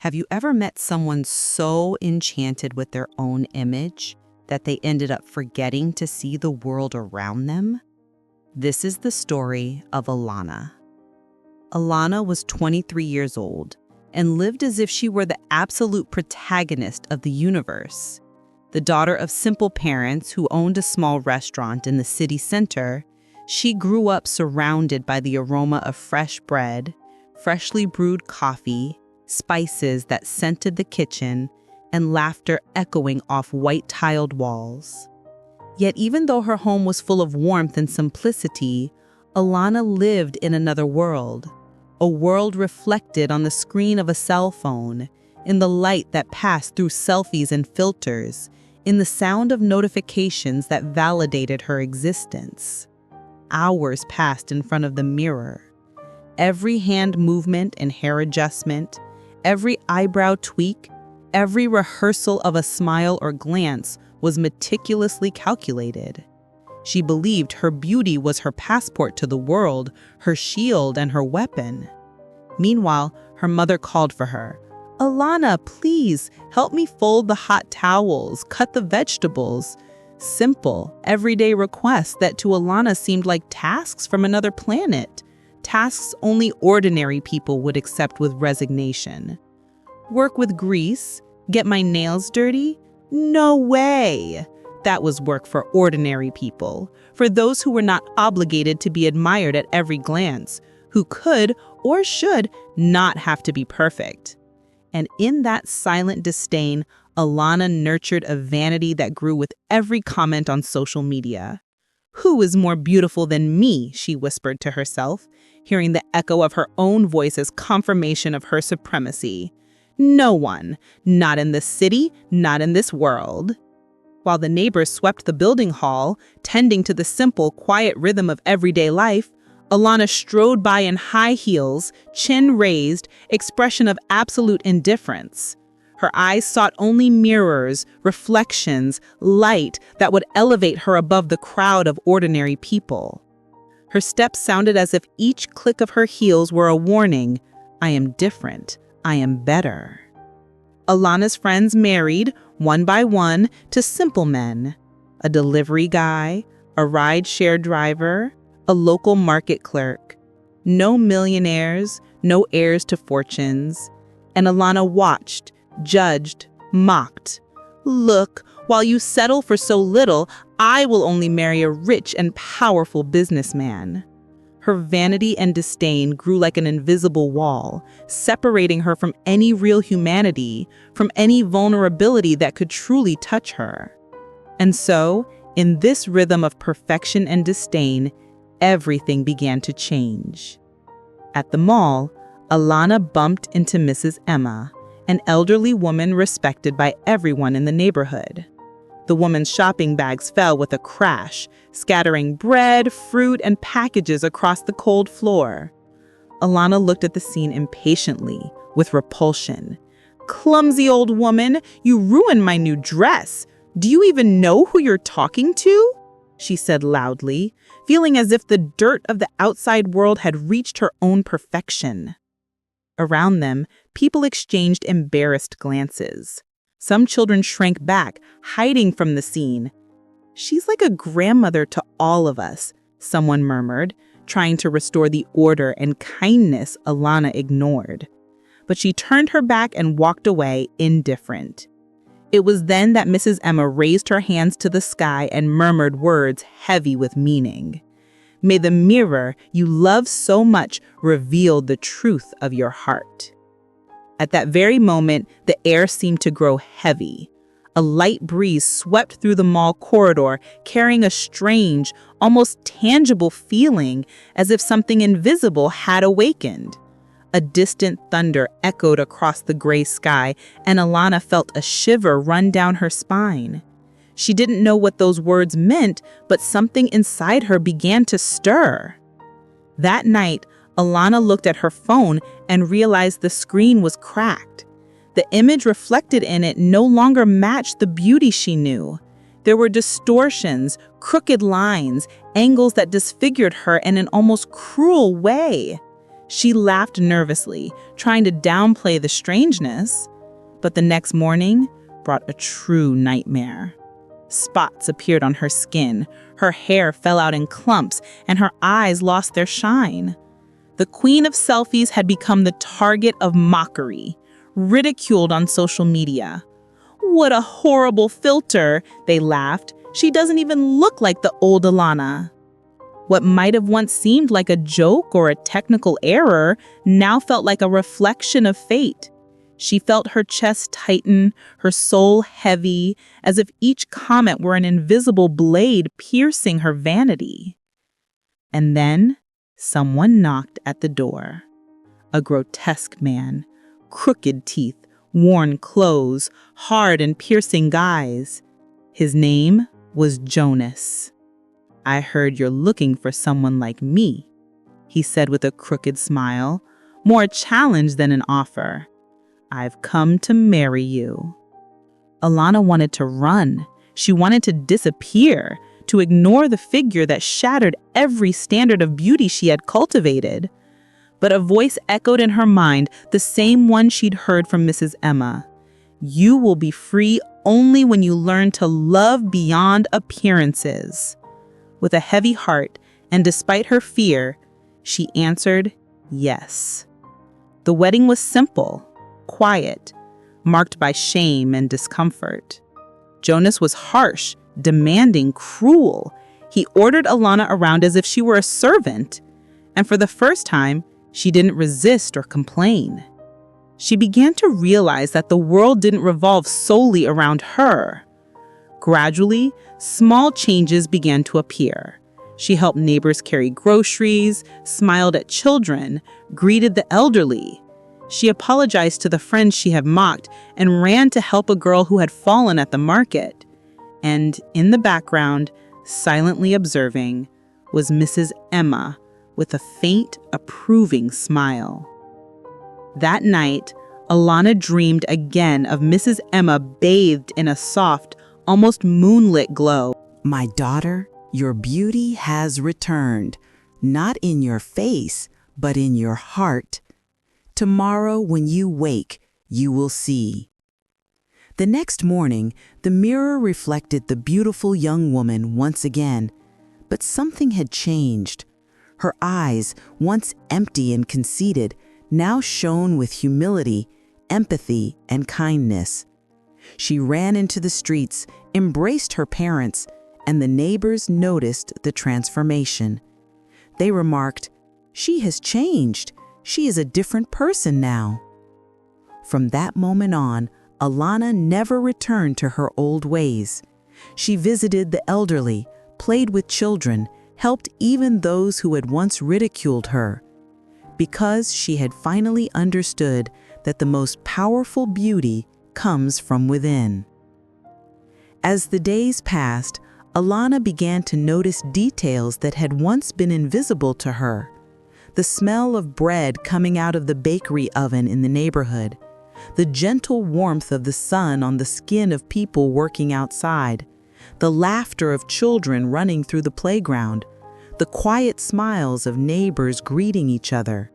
Have you ever met someone so enchanted with their own image that they ended up forgetting to see the world around them? This is the story of Alana. Alana was 23 years old and lived as if she were the absolute protagonist of the universe. The daughter of simple parents who owned a small restaurant in the city center, she grew up surrounded by the aroma of fresh bread, freshly brewed coffee, spices that scented the kitchen, and laughter echoing off white-tiled walls. Yet even though her home was full of warmth and simplicity, Alana lived in another world, a world reflected on the screen of a cell phone, in the light that passed through selfies and filters, in the sound of notifications that validated her existence. Hours passed in front of the mirror. Every hand movement and hair adjustment, every eyebrow tweak, every rehearsal of a smile or glance was meticulously calculated. She believed her beauty was her passport to the world, her shield and her weapon. Meanwhile, her mother called for her. "Alana, please, help me fold the hot towels, cut the vegetables." Simple, everyday requests that to Alana seemed like tasks from another planet. Tasks only ordinary people would accept with resignation. Work with grease? Get my nails dirty? No way! That was work for ordinary people, for those who were not obligated to be admired at every glance, who could or should not have to be perfect. And in that silent disdain, Alana nurtured a vanity that grew with every comment on social media. "Who is more beautiful than me?" she whispered to herself, hearing the echo of her own voice as confirmation of her supremacy. "No one. Not in this city, not in this world." While the neighbors swept the building hall, tending to the simple, quiet rhythm of everyday life, Alana strode by in high heels, chin raised, expression of absolute indifference. Her eyes sought only mirrors, reflections, light that would elevate her above the crowd of ordinary people. Her steps sounded as if each click of her heels were a warning. "I am different. I am better." Alana's friends married, one by one, to simple men. A delivery guy, a ride-share driver, a local market clerk. No millionaires, no heirs to fortunes. And Alana watched, judged, mocked. "Look, while you settle for so little, I will only marry a rich and powerful businessman." Her vanity and disdain grew like an invisible wall, separating her from any real humanity, from any vulnerability that could truly touch her. And so, in this rhythm of perfection and disdain, everything began to change. At the mall, Alana bumped into Mrs. Emma, an elderly woman respected by everyone in the neighborhood. The woman's shopping bags fell with a crash, scattering bread, fruit, and packages across the cold floor. Alana looked at the scene impatiently, with repulsion. "Clumsy old woman, you ruined my new dress. Do you even know who you're talking to?" she said loudly, feeling as if the dirt of the outside world had reached her own perfection. Around them, people exchanged embarrassed glances. Some children shrank back, hiding from the scene. "She's like a grandmother to all of us," someone murmured, trying to restore the order and kindness Alana ignored. But she turned her back and walked away, indifferent. It was then that Mrs. Emma raised her hands to the sky and murmured words heavy with meaning. "May the mirror you love so much reveal the truth of your heart." At that very moment, the air seemed to grow heavy. A light breeze swept through the mall corridor, carrying a strange, almost tangible feeling, as if something invisible had awakened. A distant thunder echoed across the gray sky, and Alana felt a shiver run down her spine. She didn't know what those words meant, but something inside her began to stir. That night, Alana looked at her phone and realized the screen was cracked. The image reflected in it no longer matched the beauty she knew. There were distortions, crooked lines, angles that disfigured her in an almost cruel way. She laughed nervously, trying to downplay the strangeness, but the next morning brought a true nightmare. Spots appeared on her skin, her hair fell out in clumps, and her eyes lost their shine. The queen of selfies had become the target of mockery, ridiculed on social media. "What a horrible filter," they laughed. "She doesn't even look like the old Alana." What might have once seemed like a joke or a technical error now felt like a reflection of fate. She felt her chest tighten, her soul heavy, as if each comment were an invisible blade piercing her vanity. And then someone knocked at the door. A grotesque man, crooked teeth, worn clothes, hard and piercing eyes. His name was Jonas. "I heard you're looking for someone like me," he said with a crooked smile, more a challenge than an offer. "I've come to marry you." Alana wanted to run. She wanted to disappear, to ignore the figure that shattered every standard of beauty she had cultivated. But a voice echoed in her mind, the same one she'd heard from Mrs. Emma. "You will be free only when you learn to love beyond appearances." With a heavy heart, and despite her fear, she answered yes. The wedding was simple, quiet, marked by shame and discomfort. Jonas was harsh, demanding, cruel. He ordered Alana around as if she were a servant, and for the first time, she didn't resist or complain. She began to realize that the world didn't revolve solely around her. Gradually, small changes began to appear. She helped neighbors carry groceries, smiled at children, greeted the elderly. She apologized to the friends she had mocked and ran to help a girl who had fallen at the market. And in the background, silently observing, was Mrs. Emma with a faint, approving smile. That night, Alana dreamed again of Mrs. Emma bathed in a soft, almost moonlit glow. "My daughter, your beauty has returned, not in your face, but in your heart. Tomorrow when you wake, you will see." The next morning, the mirror reflected the beautiful young woman once again, but something had changed. Her eyes, once empty and conceited, now shone with humility, empathy, and kindness. She ran into the streets, embraced her parents, and the neighbors noticed the transformation. They remarked, "She has changed. She is a different person now." From that moment on, Alana never returned to her old ways. She visited the elderly, played with children, helped even those who had once ridiculed her, because she had finally understood that the most powerful beauty comes from within. As the days passed, Alana began to notice details that had once been invisible to her. The smell of bread coming out of the bakery oven in the neighborhood, the gentle warmth of the sun on the skin of people working outside, the laughter of children running through the playground, the quiet smiles of neighbors greeting each other.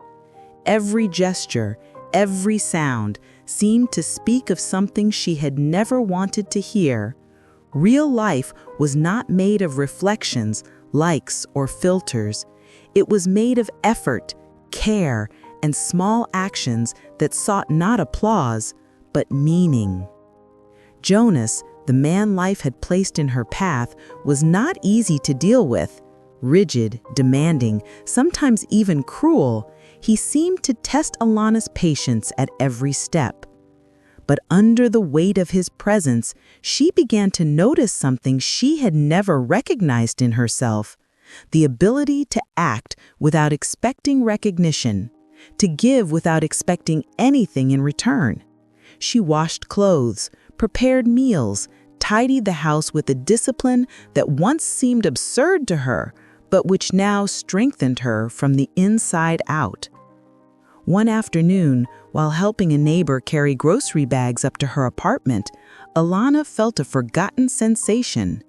Every gesture, every sound seemed to speak of something she had never wanted to hear. Real life was not made of reflections, likes, or filters. It was made of effort, care, and small actions that sought not applause, but meaning. Jonas, the man life had placed in her path, was not easy to deal with. Rigid, demanding, sometimes even cruel, he seemed to test Alana's patience at every step. But under the weight of his presence, she began to notice something she had never recognized in herself: the ability to act without expecting recognition, to give without expecting anything in return. She washed clothes, prepared meals, tidied the house with a discipline that once seemed absurd to her, but which now strengthened her from the inside out. One afternoon, while helping a neighbor carry grocery bags up to her apartment, Alana felt a forgotten sensation: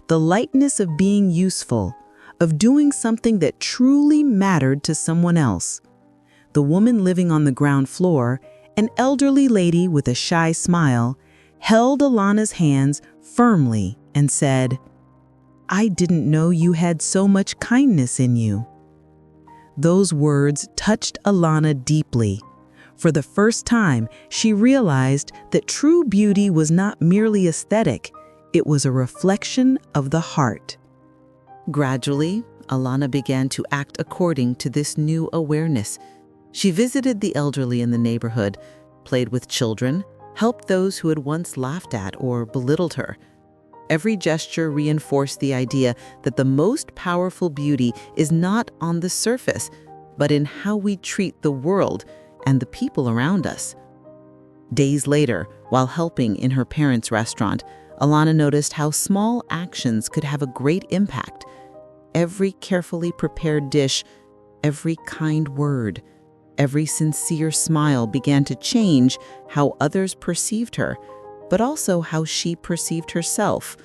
the lightness of being useful, of doing something that truly mattered to someone else. the woman living on the ground floor, an elderly lady with a shy smile, held Alana's hands firmly and said, "I didn't know you had so much kindness in you." Those words touched Alana deeply. For the first time, she realized that true beauty was not merely aesthetic, it was a reflection of the heart. Gradually, Alana began to act according to this new awareness. She visited the elderly in the neighborhood, played with children, helped those who had once laughed at or belittled her. Every gesture reinforced the idea that the most powerful beauty is not on the surface, but in how we treat the world and the people around us. Days later, while helping in her parents' restaurant, Alana noticed how small actions could have a great impact. Every carefully prepared dish, every kind word, every sincere smile began to change how others perceived her, but also how she perceived herself.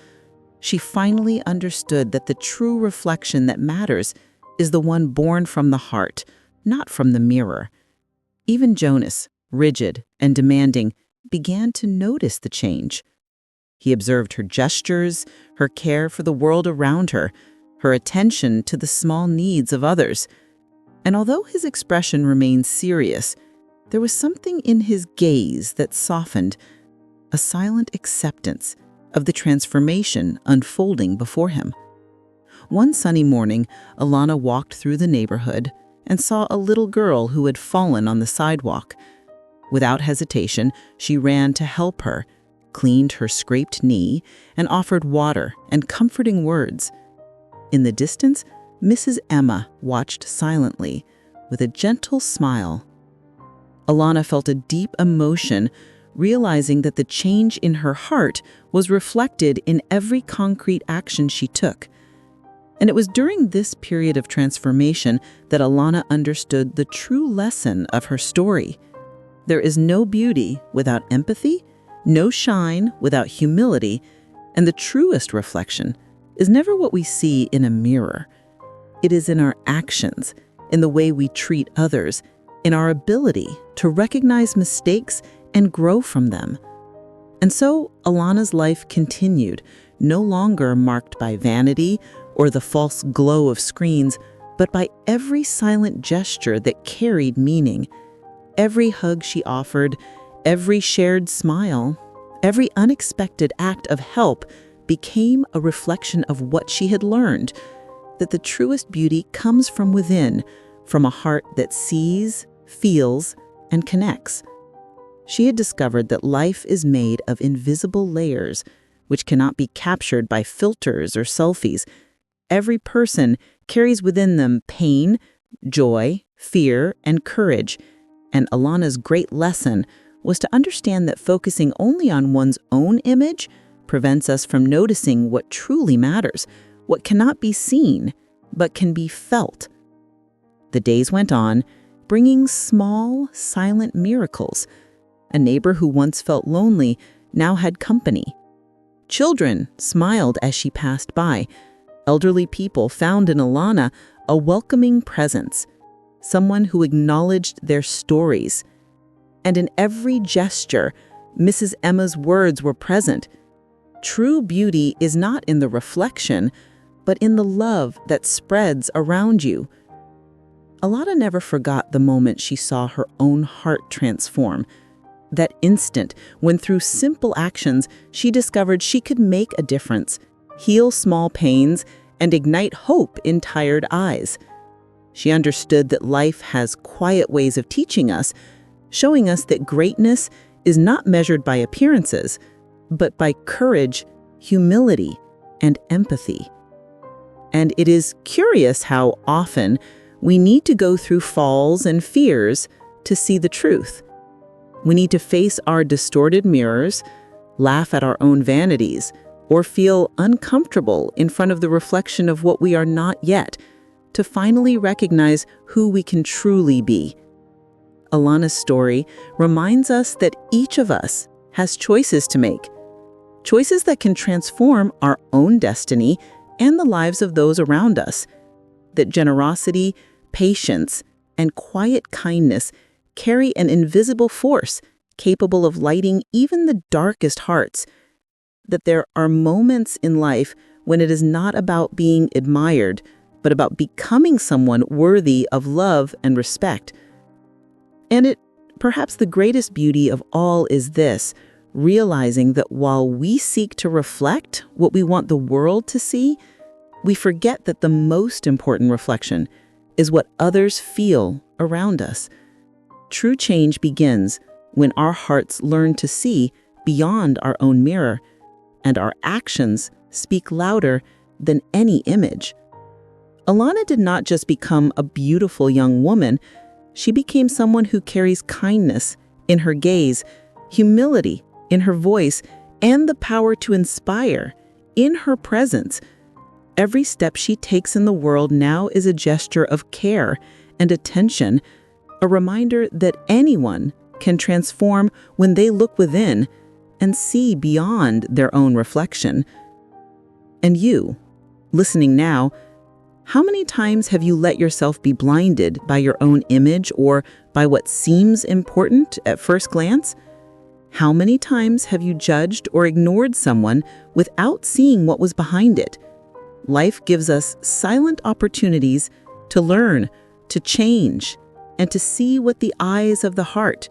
She finally understood that the true reflection that matters is the one born from the heart, not from the mirror. Even Jonas, rigid and demanding, began to notice the change. He observed her gestures, her care for the world around her, her attention to the small needs of others. And although his expression remained serious, there was something in his gaze that softened, a silent acceptance of the transformation unfolding before him. One sunny morning, Alana walked through the neighborhood and saw a little girl who had fallen on the sidewalk. Without hesitation, she ran to help her, cleaned her scraped knee, and offered water and comforting words. In the distance, Mrs. Emma watched silently, with a gentle smile. Alana felt a deep emotion, realizing that the change in her heart was reflected in every concrete action she took. And it was during this period of transformation that Alana understood the true lesson of her story. There is no beauty without empathy, no shine without humility, and the truest reflection is never what we see in a mirror. It is in our actions, in the way we treat others, in our ability to recognize mistakes and grow from them. And so Alana's life continued, no longer marked by vanity or the false glow of screens, but by every silent gesture that carried meaning. Every hug she offered, every shared smile, every unexpected act of help became a reflection of what she had learned, that the truest beauty comes from within, from a heart that sees, feels, and connects. She had discovered that life is made of invisible layers, which cannot be captured by filters or selfies. Every person carries within them pain, joy, fear, and courage. And Alana's great lesson was to understand that focusing only on one's own image prevents us from noticing what truly matters, what cannot be seen, but can be felt. The days went on, bringing small, silent miracles. A neighbor who once felt lonely now had company. Children smiled as she passed by. Elderly people found in Alana a welcoming presence, someone who acknowledged their stories. And in every gesture, Mrs. Emma's words were present. True beauty is not in the reflection, but in the love that spreads around you. Alana never forgot the moment she saw her own heart transform. That instant when through simple actions she discovered she could make a difference, heal small pains, and ignite hope in tired eyes. She understood that life has quiet ways of teaching us, showing us that greatness is not measured by appearances, but by courage, humility, and empathy. And it is curious how often we need to go through falls and fears to see the truth. We need to face our distorted mirrors, laugh at our own vanities, or feel uncomfortable in front of the reflection of what we are not yet, to finally recognize who we can truly be. Alana's story reminds us that each of us has choices to make, choices that can transform our own destiny and the lives of those around us, that generosity, patience, and quiet kindness carry an invisible force capable of lighting even the darkest hearts. That there are moments in life when it is not about being admired, but about becoming someone worthy of love and respect. And perhaps the greatest beauty of all is this, realizing that while we seek to reflect what we want the world to see, we forget that the most important reflection is what others feel around us. True change begins when our hearts learn to see beyond our own mirror, and our actions speak louder than any image. Alana did not just become a beautiful young woman, she became someone who carries kindness in her gaze, humility in her voice, and the power to inspire in her presence. Every step she takes in the world now is a gesture of care and attention, a reminder that anyone can transform when they look within and see beyond their own reflection. And you, listening now, how many times have you let yourself be blinded by your own image or by what seems important at first glance? How many times have you judged or ignored someone without seeing what was behind it? Life gives us silent opportunities to learn, to change, and to see with the eyes of the heart.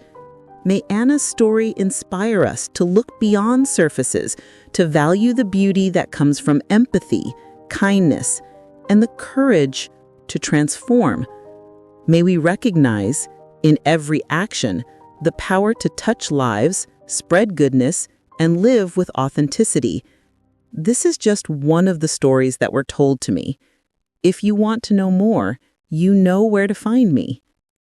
May Anna's story inspire us to look beyond surfaces, to value the beauty that comes from empathy, kindness, and the courage to transform. May we recognize in every action the power to touch lives, spread goodness, and live with authenticity. This is just one of the stories that were told to me. If you want to know more, you know where to find me.